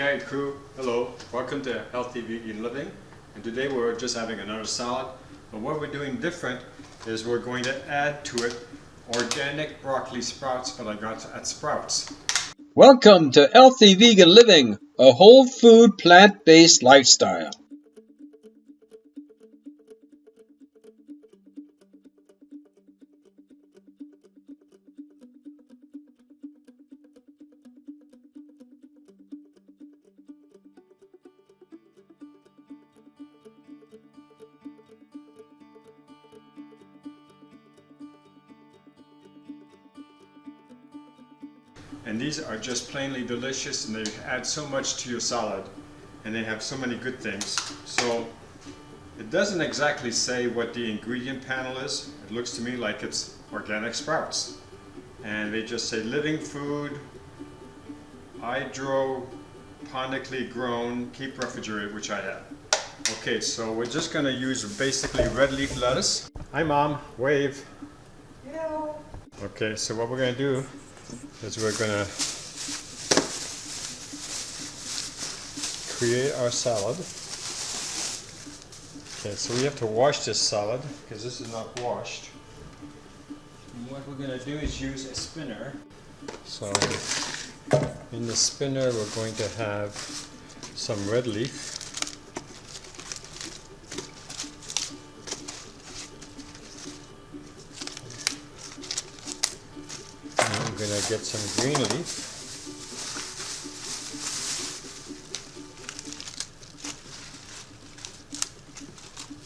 Hey crew, hello, welcome to Healthy Vegan Living, and today we're just having another salad, but what we're doing different is we're going to add to it organic broccoli sprouts that I got at Sprouts. Welcome to Healthy Vegan Living, a whole food plant-based lifestyle. And these are just plainly delicious, and they add so much to your salad, and they have so many good things. So it doesn't exactly say what the ingredient panel is. It looks to me like it's organic sprouts, and they just say living food, hydroponically grown, keep refrigerated, which I have. Okay, so we're just going to use basically red leaf lettuce. Hi Mom, wave. Hello. Okay, so what we're going to do is we're going to create our salad. Okay, so we have to wash this salad because this is not washed. And what we're going to do is use a spinner. So in the spinner we're going to have some red leaf. I'm going to get some green leaf.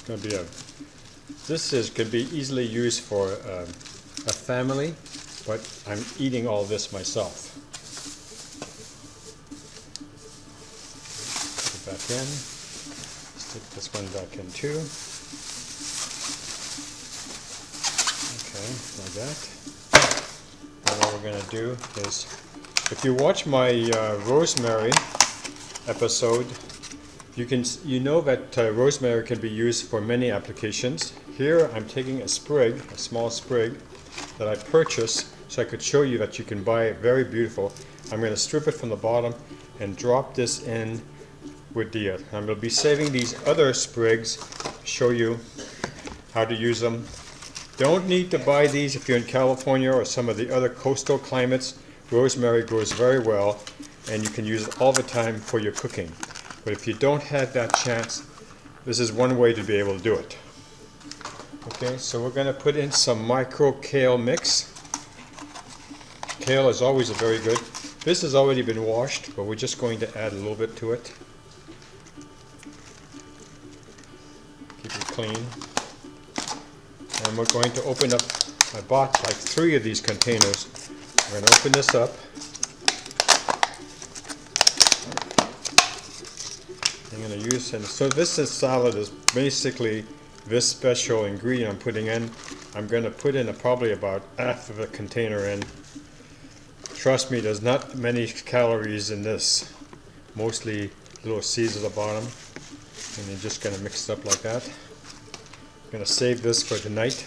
Going to be could be easily used for a family, but I'm eating all this myself. Put it back in. Stick this one back in too. Okay, like that. And what we're going to do is, if you watch my rosemary episode, you know that rosemary can be used for many applications. Here I'm taking a small sprig that I purchased so I could show you that you can buy it very beautiful. I'm going to strip it from the bottom and drop this in with the I'm going to be saving these other sprigs to show you how to use them. Don't need to buy these if you're in California or some of the other coastal climates. Rosemary grows very well and you can use it all the time for your cooking. But if you don't have that chance, this is one way to be able to do it. Okay, so we're going to put in some micro kale mix. Kale is always a very good. This has already been washed, but we're just going to add a little bit to it. Keep it clean. And we're going to open up, I bought like 3 of these containers. We're going to open this up. I'm going to use, and so this salad is basically this special ingredient I'm putting in. I'm going to put in probably about half of a container in. Trust me, there's not many calories in this. Mostly little seeds at the bottom. And you're just going to mix it up like that. I'm going to save this for tonight.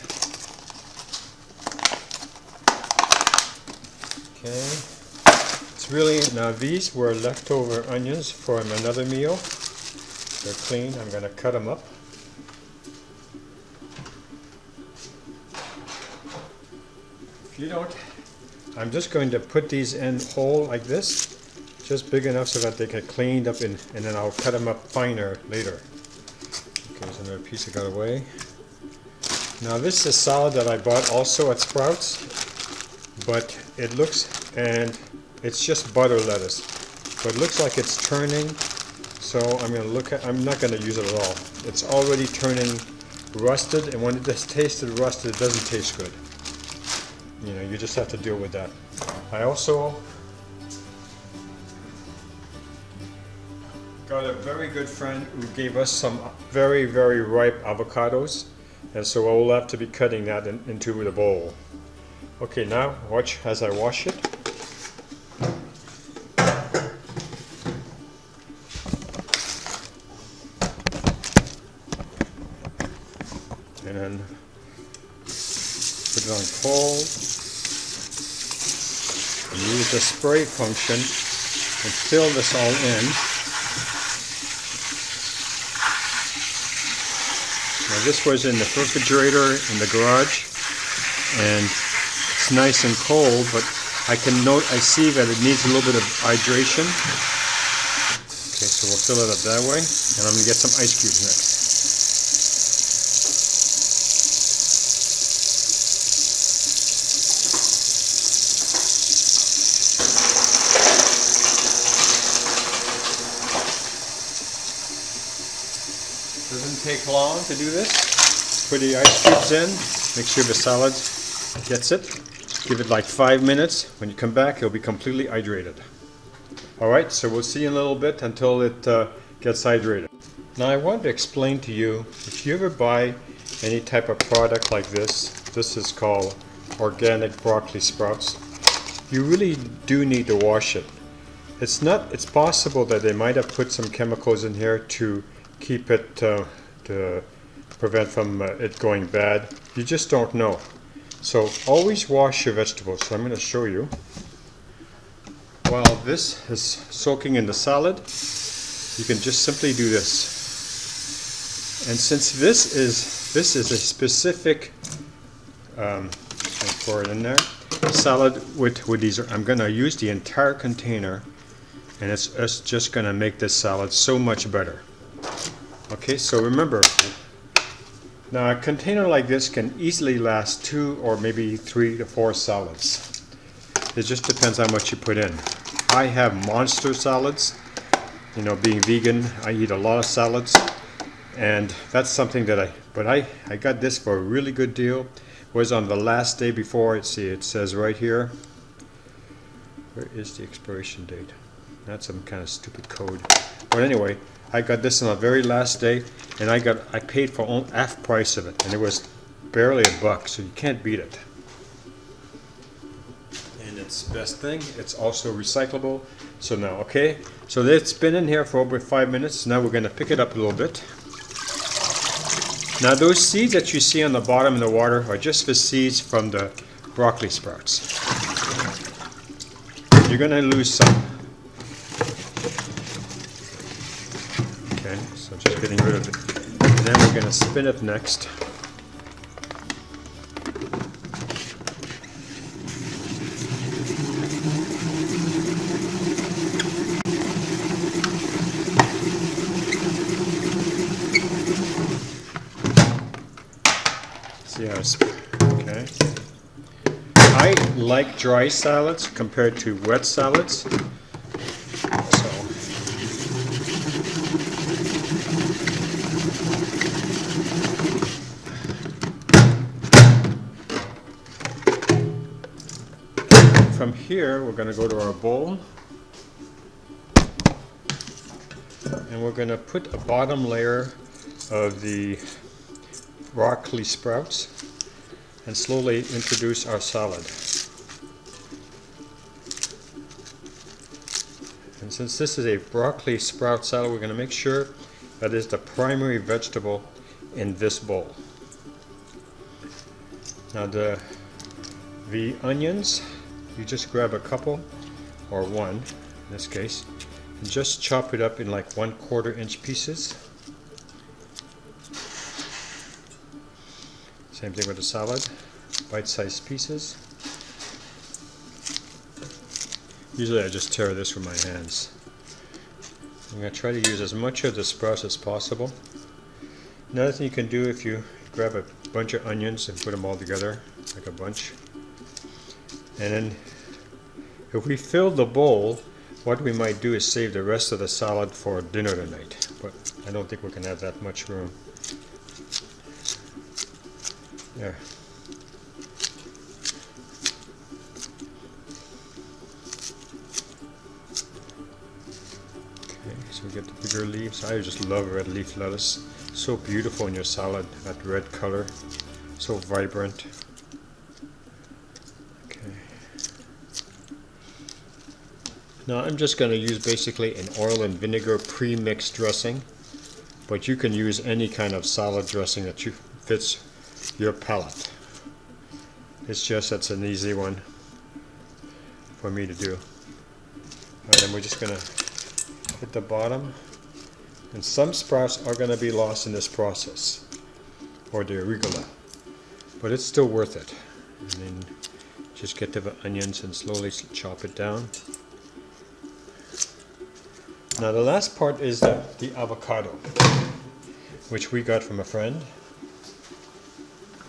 Okay. It's really, now these were leftover onions from another meal. They're clean. I'm going to cut them up. If you don't, I'm just going to put these in whole like this, just big enough so that they get cleaned up, and then I'll cut them up finer later. Okay, there's another piece I got away. Now this is salad that I bought also at Sprouts, but it looks, and it's just butter lettuce, but it looks like it's turning. So I'm going to look at, I'm not going to use it at all. It's already turning rusted, and when it just tasted rusted, it doesn't taste good. You know, you just have to deal with that. I also got a very good friend who gave us some very, very ripe avocados, and so I will have to be cutting that into the bowl. Okay, now watch as I wash it. And then put it on cold. Use the spray function and fill this all in. Now this was in the refrigerator in the garage, and it's nice and cold, but I see that it needs a little bit of hydration. Okay, so we'll fill it up that way, and I'm going to get some ice cubes next. Doesn't take long to do this. Put the ice cubes in, make sure the salad gets it. Give it like 5 minutes. When you come back, it'll be completely hydrated. Alright, so we'll see in a little bit until it gets hydrated. Now I want to explain to you, if you ever buy any type of product like this is called organic broccoli sprouts, you really do need to wash it. It's possible that they might have put some chemicals in here to keep it, to prevent from it going bad. You just don't know. So always wash your vegetables. So I'm going to show you. While this is soaking in the salad, you can just simply do this. And since this is a specific, I'll pour it in there, salad with these, I'm going to use the entire container, and it's just going to make this salad so much better. Okay, so remember, now a container like this can easily last 2 or maybe 3 to 4 salads. It just depends how much you put in. I have monster salads. You know, being vegan, I eat a lot of salads, and that's something that I got this for a really good deal. It was on the last day before. See, it says right here. Where is the expiration date? That's some kind of stupid code. But anyway, I got this on the very last day, and I paid for only half price of it, and it was barely $1, so you can't beat it. And it's the best thing, it's also recyclable. So now, okay, so it's been in here for over 5 minutes. Now we're going to pick it up a little bit. Now those seeds that you see on the bottom in the water are just the seeds from the broccoli sprouts. You're going to lose some. Okay, so just getting rid of it. And then we're going to spin it next. See how it's, okay. I like dry salads compared to wet salads. From here, we're going to go to our bowl, and we're going to put a bottom layer of the broccoli sprouts and slowly introduce our salad. And since this is a broccoli sprout salad, we're going to make sure that is the primary vegetable in this bowl. Now the onions, you just grab a couple, or one in this case, and just chop it up in like 1/4 inch pieces. Same thing with the salad, bite-sized pieces. Usually I just tear this with my hands. I'm going to try to use as much of the sprouts as possible. Another thing you can do, if you grab a bunch of onions and put them all together, like a bunch, and then if we fill the bowl, what we might do is save the rest of the salad for dinner tonight, but I don't think we can have that much room. There. Okay, so we get the bigger leaves. I just love red leaf lettuce. So beautiful in your salad, that red color, so vibrant. Okay. Now I'm just going to use basically an oil and vinegar pre-mixed dressing, but you can use any kind of salad dressing that fits your palate. It's just that's an easy one for me to do. And then we're just going to hit the bottom. And some sprouts are going to be lost in this process, or the arugula, but it's still worth it. And then just get the onions and slowly chop it down. Now the last part is the avocado, which we got from a friend.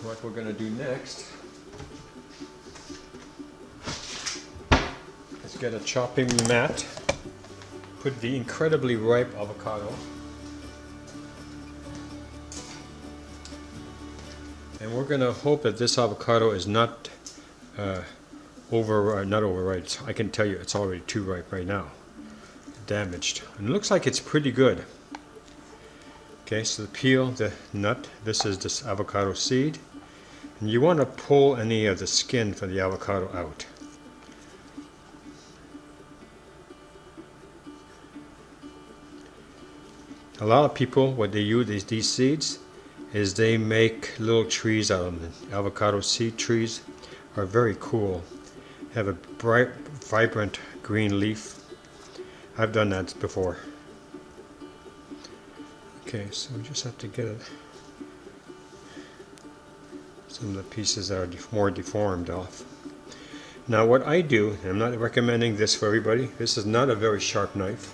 What we're going to do next is get a chopping mat, put the incredibly ripe avocado, and we're going to hope that this avocado is not not overripe. I can tell you it's already too ripe right now, damaged, and it looks like it's pretty good. Okay, so the peel, the nut, this is this avocado seed, and you want to pull any of the skin from the avocado out. A lot of people, what they use these seeds is they make little trees out of them. Avocado seed trees are very cool. Have a bright, vibrant green leaf. I've done that before. Okay, so we just have to get it, some of the pieces that are more deformed off. Now what I do, and I'm not recommending this for everybody, this is not a very sharp knife.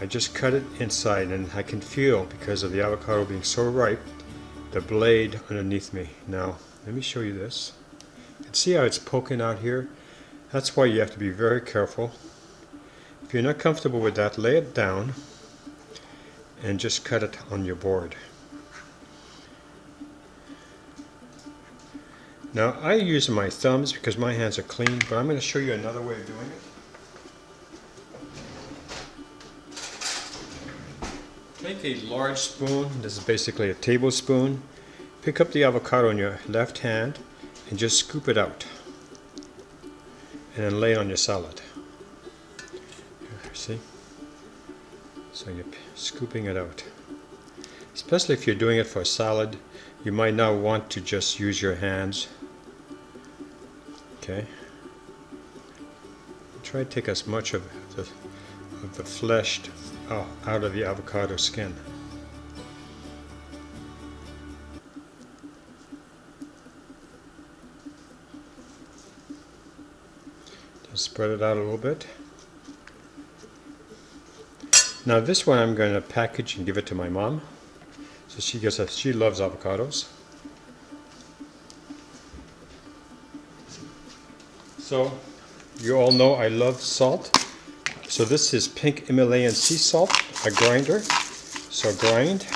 I just cut it inside, and I can feel, because of the avocado being so ripe, the blade underneath me. Now let me show you this. You can see how it's poking out here. That's why you have to be very careful. If you're not comfortable with that, lay it down and just cut it on your board. Now I use my thumbs because my hands are clean, but I'm going to show you another way of doing it. Take a large spoon, this is basically a tablespoon, pick up the avocado in your left hand and just scoop it out, and then lay it on your salad. See? So you're scooping it out. Especially if you're doing it for a salad, you might not want to just use your hands. Okay? Try to take as much of the flesh out of the avocado skin. Just spread it out a little bit. Now this one I'm going to package and give it to my mom. So she loves avocados. So you all know I love salt. So this is pink Himalayan sea salt, a grinder. So grind.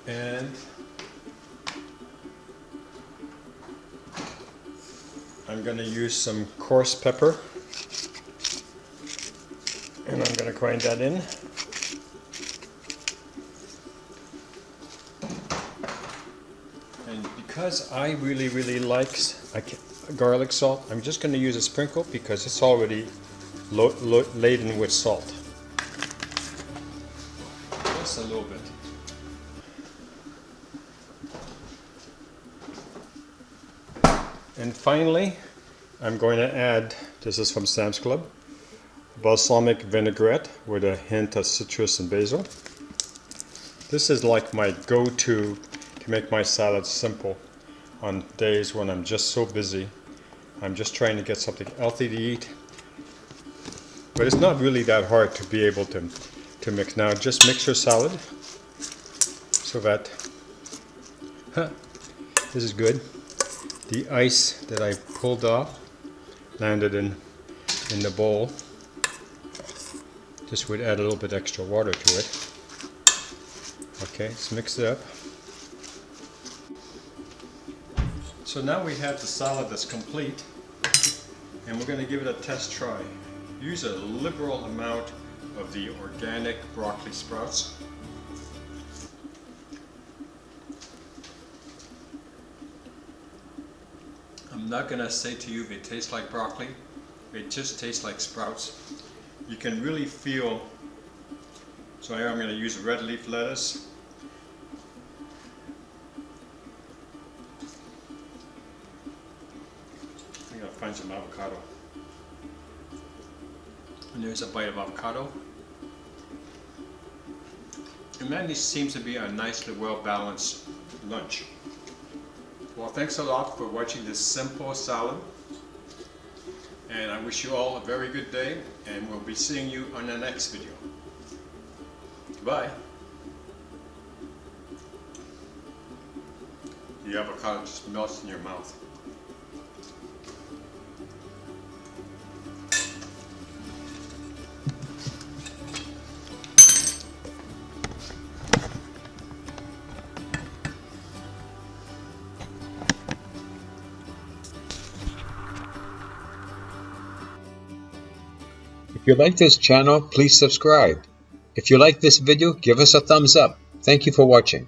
And I'm going to use some coarse pepper. And I'm going to grind that in. And because I really like garlic salt, I'm just going to use a sprinkle because it's already laden with salt. Just a little bit. And finally, I'm going to add, this is from Sam's Club, balsamic vinaigrette with a hint of citrus and basil. This is like my go-to to make my salads simple on days when I'm just so busy. I'm just trying to get something healthy to eat. But it's not really that hard to be able to mix. Now just mix your salad so that, this is good. The ice that I pulled off landed in the bowl. This would add a little bit extra water to it. Okay, let's mix it up. So now we have the salad that's complete, and we're going to give it a test try. Use a liberal amount of the organic broccoli sprouts. I'm not going to say to you they taste like broccoli, they just taste like sprouts. You can really feel, so here I'm going to use red leaf lettuce. I'm going to find some avocado. And there's a bite of avocado. And that seems to be a nicely well-balanced lunch. Well, thanks a lot for watching this simple salad. And I wish you all a very good day, and we'll be seeing you on the next video. Bye. The avocado just melts in your mouth. If you like this channel, please subscribe. If you like this video, give us a thumbs up. Thank you for watching.